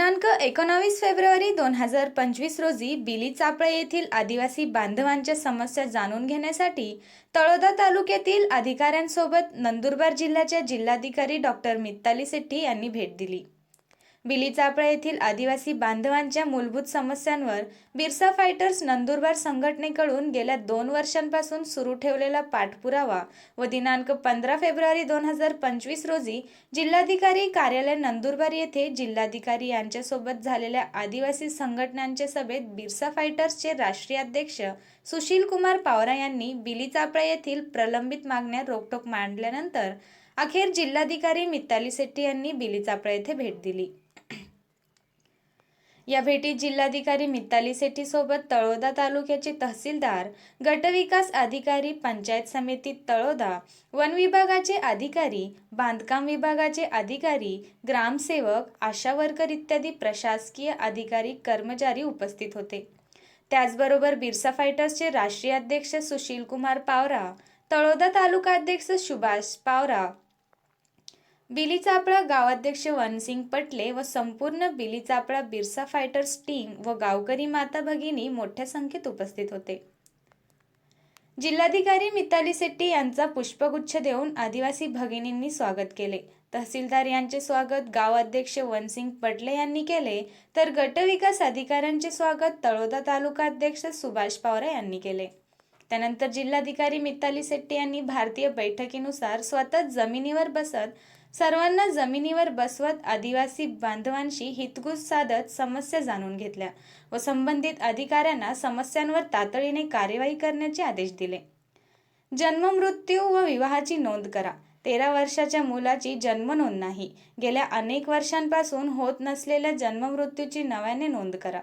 दिनांक 19 फेब्रुवारी 2025 रोजी बिली चापळे येथील आदिवासी बांधवांच्या समस्या जाणून घेण्यासाठी तळोदा तालुक्यातील अधिकाऱ्यांसोबत नंदुरबार जिल्ह्याच्या जिल्हाधिकारी डॉक्टर मिताली सेट्टी यांनी भेट दिली। बिली चापळे येथील आदिवासी बांधवांच्या मूलभूत समस्यांवर बिरसा फायटर्स नंदुरबार संघटनेकडून गेल्या 2 वर्षांपासून सुरू ठेवलेला पाठपुरावा व दिनांक 15 फेब्रुवारी 2025 रोजी जिल्हाधिकारी कार्यालय नंदुरबार येथे जिल्हाधिकारी यांच्यासोबत झालेल्या आदिवासी संघटनांच्या सभेत बिरसा फायटर्सचे राष्ट्रीय अध्यक्ष सुशील कुमार पावरा यांनी बिली चापळे येथील प्रलंबित मागण्या रोखठोक मांडल्यानंतर अखेर जिल्हाधिकारी मिताली सेट्टी यांनी बिली चापळे येथे भेट दिली। या भेटीत जिल्हाधिकारी मिताली सेट्टी सोबत तळोदा तालुक्याचे तहसीलदार, गटविकास अधिकारी, पंचायत समिती तळोदा, वन विभागाचे अधिकारी, बांधकाम विभागाचे अधिकारी, ग्रामसेवक, आशा वर्कर इत्यादी प्रशासकीय अधिकारी कर्मचारी उपस्थित होते। त्याचबरोबर बिरसा फायटर्सचे राष्ट्रीय अध्यक्ष सुशील कुमार पावरा, तळोदा तालुका अध्यक्ष सुभाष पावरा, बिली चापळा गावाध्यक्ष वनसिंग पटले व संपूर्ण बिली चापळा बिरसा फायटर्स टीम व गावकरी माता भगिनी मोठ्या संख्येत उपस्थित होते। जिल्हाधिकारी मिताली सेट्टी यांचा पुष्पगुच्छ देऊन आदिवासी भगिनींनी स्वागत केले। तहसीलदार यांचे स्वागत गावाध्यक्ष वनसिंग पटले यांनी केले, तर गटविकास अधिकाऱ्यांचे स्वागत तळोदा तालुका अध्यक्ष सुभाष पावरा यांनी केले। त्यानंतर जिल्हाधिकारी मिताली सेट्टी यांनी भारतीय बैठकीनुसार स्वतः जमिनीवर बसत सर्वांना जमिनीवर बसवत आदिवासी बांधवांशी हितगुज साधत समस्या जाणून घेतल्या व संबंधित अधिकाऱ्यांना समस्यांवर तातडीने कार्यवाही करण्याचे आदेश दिले। जन्म, मृत्यू व विवाहाची नोंद करा। 13 वर्षाच्या मुलाची जन्म नोंद नाही, गेल्या अनेक वर्षांपासून होत नसलेल्या जन्म मृत्यूची नव्याने नोंद करा।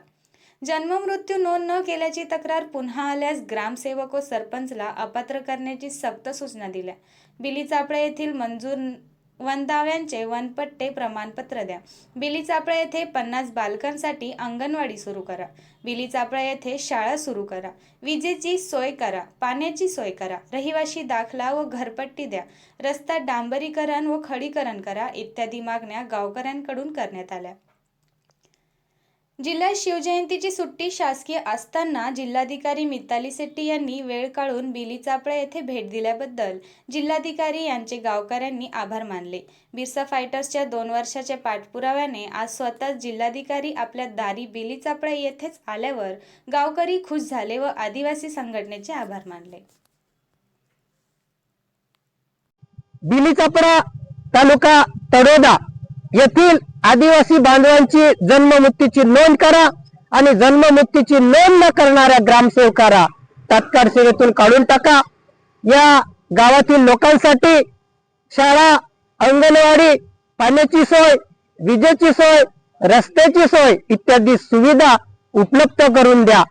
जन्म मृत्यू नोंद न केल्याची तक्रार पुन्हा आल्यास ग्रामसेवक व सरपंचला अपात्र करण्याची सक्त सूचना दिल्या। बिली चापळे येथील मंजूर वन दाव्यांचे वनपट्टे प्रमाणपत्र द्या। बिली चापळे येथे 50 बालकांसाठी अंगणवाडी सुरू करा। बिली चापळे येथे शाळा सुरू करा। विजेची सोय करा, पाण्याची सोय करा, रहिवासी दाखला व घरपट्टी द्या, रस्ता डांबरीकरण व खडीकरण करा इत्यादी मागण्या गावकऱ्यांकडून करण्यात आल्या। जिल्ह्यात शिवजयंतीची सुट्टी शासकीय असताना जिल्हाधिकारी मिताली सेट्टी यांनी वेळ काढून बिली चापळे येथे भेट दिल्याबद्दल जिल्हाधिकारी यांचे गावकऱ्यांनी आभार मानले। बिरसा फायटर्सच्या 2 वर्षाच्या पाठपुराव्याने आज स्वतः जिल्हाधिकारी आपल्या दारी बिली चापळे येथेच आल्यावर गावकरी खुश झाले व आदिवासी संघटनेचे आभार मानले। बिली चापळा तालुका तळोदा येथील आदिवासी बांधवांची जन्म मृत्यूची नोंद करा आणि जन्म मृत्यूची नोंद न करणाऱ्या ग्रामसेवकाला तात्काळ सेवेतून काढून टाका। या गावातील लोकांसाठी शाळा, अंगणवाडी, पाण्याची सोय, विजेची सोय, रस्त्याची सोय इत्यादी सुविधा उपलब्ध करून द्या।